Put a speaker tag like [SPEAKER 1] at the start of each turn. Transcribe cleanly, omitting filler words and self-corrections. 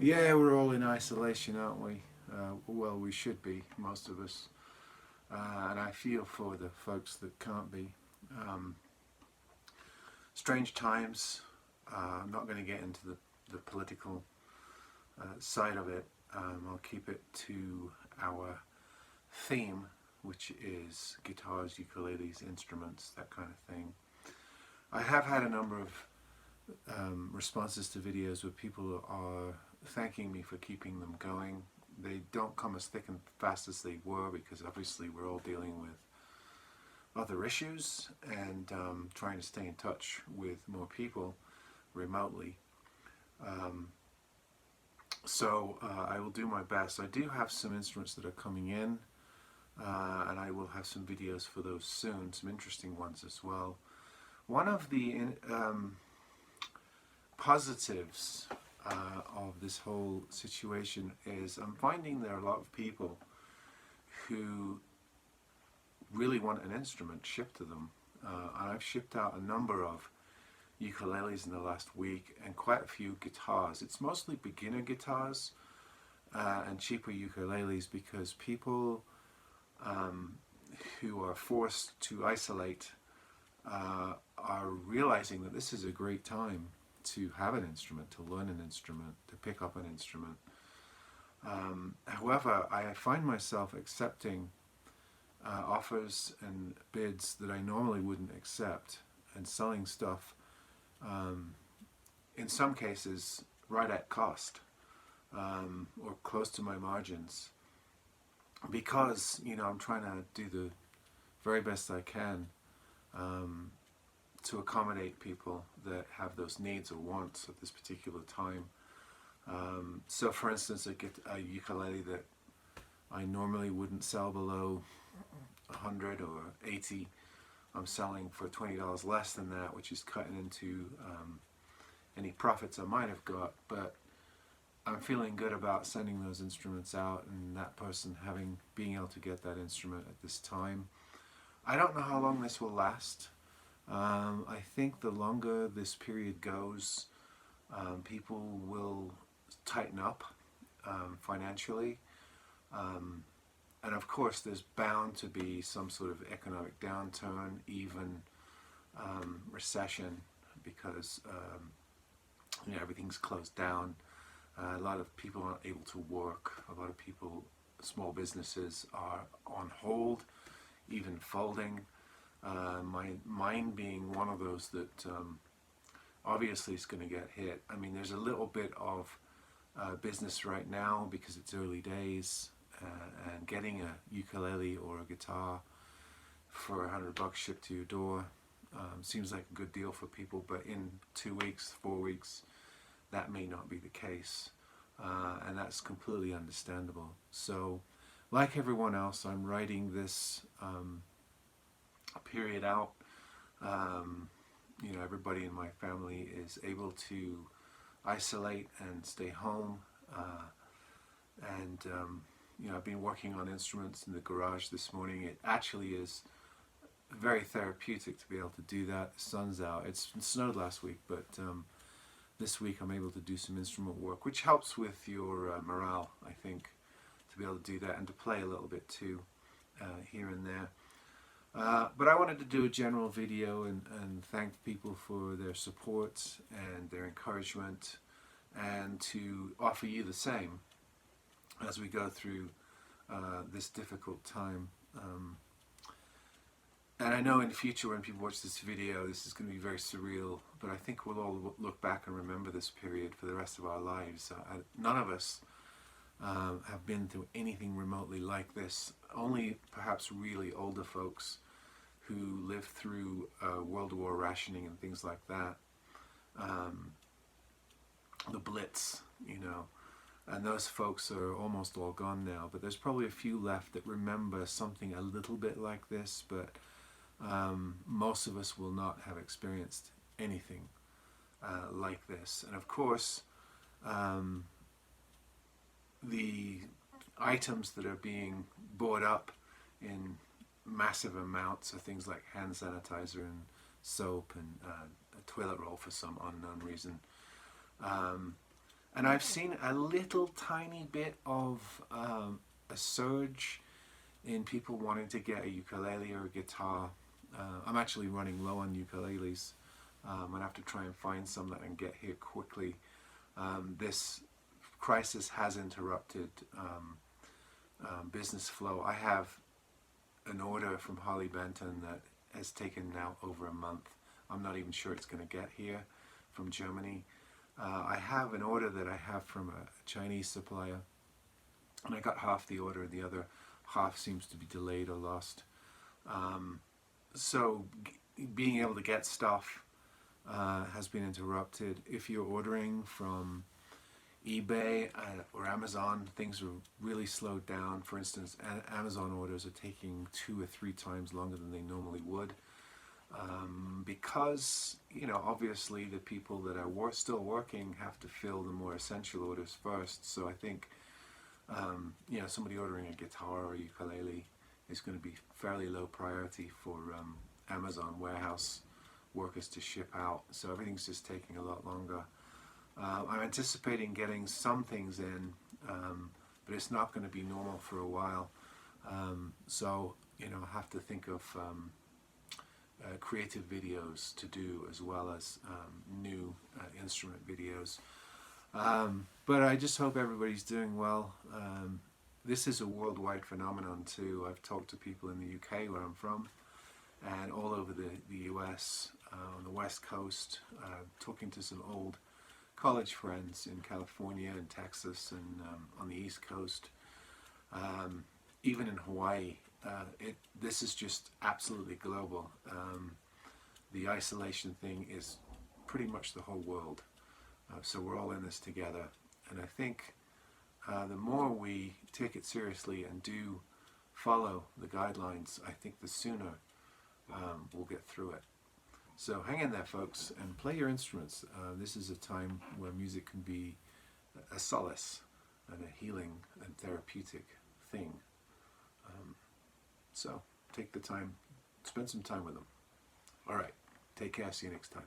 [SPEAKER 1] Yeah, we're all in isolation, aren't we? Well, we should be, most of us. And I feel for the folks that can't be. Um, Strange times. I'm not going to get into the political side of it. I'll keep it to our theme, which is guitars, ukuleles, instruments, that kind of thing. I have had a number of responses to videos where people are thanking me for keeping them going. They don't come as thick and fast as they were because obviously we're all dealing with other issues and trying to stay in touch with more people remotely. So I will do my best. I do have some instruments that are coming in and I will have some videos for those soon, some interesting ones as well. One of the positives of this whole situation is I'm finding there are a lot of people who really want an instrument shipped to them. And I've shipped out a number of ukuleles in the last week and quite a few guitars. It's mostly beginner guitars and cheaper ukuleles because people who are forced to isolate are realizing that this is a great time to have an instrument, to learn an instrument, to pick up an instrument. However, I find myself accepting offers and bids that I normally wouldn't accept and selling stuff in some cases right at cost or close to my margins because I'm trying to do the very best I can to accommodate people that have those needs or wants at this particular time. So for instance, I get a ukulele that I normally wouldn't sell below 100 or 80. I'm selling for $20 less than that, which is cutting into any profits I might have got, but I'm feeling good about sending those instruments out and that person being able to get that instrument at this time. I don't know how long this will last. I think the longer this period goes, people will tighten up financially. And of course there's bound to be some sort of economic downturn, even recession, because everything's closed down. A lot of people aren't able to work. A lot of people, small businesses are on hold, even folding. Mine being one of those that obviously is going to get hit. I mean, there's a little bit of business right now because it's early days, and getting a ukulele or a guitar for $100 shipped to your door seems like a good deal for people, but in 2 weeks, 4 weeks, that may not be the case, and that's completely understandable. So, like everyone else, I'm writing this period out. Everybody in my family is able to isolate and stay home, and I've been working on instruments in the garage this morning. It actually is very therapeutic to be able to do that. The sun's out. It snowed last week, but this week I'm able to do some instrument work, which helps with your morale, I think, to be able to do that and to play a little bit too, here and there. But I wanted to do a general video and thank people for their support and their encouragement, and to offer you the same as we go through this difficult time. And I know in the future when people watch this video, this is going to be very surreal, but I think we'll all look back and remember this period for the rest of our lives. None of us have been through anything remotely like this. Only perhaps really older folks who lived through World War rationing and things like that. The Blitz, and those folks are almost all gone now, but there's probably a few left that remember something a little bit like this, but most of us will not have experienced anything like this. And of course, the items that are being bought up in massive amounts are things like hand sanitizer and soap and a toilet roll for some unknown reason. And I've seen a little tiny bit of a surge in people wanting to get a ukulele or a guitar. I'm actually running low on ukuleles. I'd have to try and find some that I can get here quickly. This crisis has interrupted business flow. I have an order from Harley Benton that has taken now over a month. I'm not even sure it's going to get here from Germany. I have an order that I have from a Chinese supplier, and I got half the order. The other half seems to be delayed or lost. So being able to get stuff has been interrupted. If you're ordering from eBay or Amazon, things are really slowed down. For instance, Amazon orders are taking 2 or 3 times longer than they normally would, because, you know, obviously the people that are still working have to fill the more essential orders first. So I think, you know, somebody ordering a guitar or a ukulele is going to be fairly low priority for Amazon warehouse workers to ship out. So everything's just taking a lot longer. I'm anticipating getting some things in, but it's not going to be normal for a while. So, you know, I have to think of creative videos to do, as well as new instrument videos. But I just hope everybody's doing well. This is a worldwide phenomenon too. I've talked to people in the UK, where I'm from, and all over the US, on the West Coast, talking to some old college friends in California and Texas, and on the East Coast, even in Hawaii. This is just absolutely global. The isolation thing is pretty much the whole world. So we're all in this together. And I think the more we take it seriously and do follow the guidelines, I think the sooner we'll get through it. So hang in there, folks, and play your instruments. This is a time where music can be a solace and a healing and therapeutic thing. So take the time, spend some time with them. All right, take care, see you next time.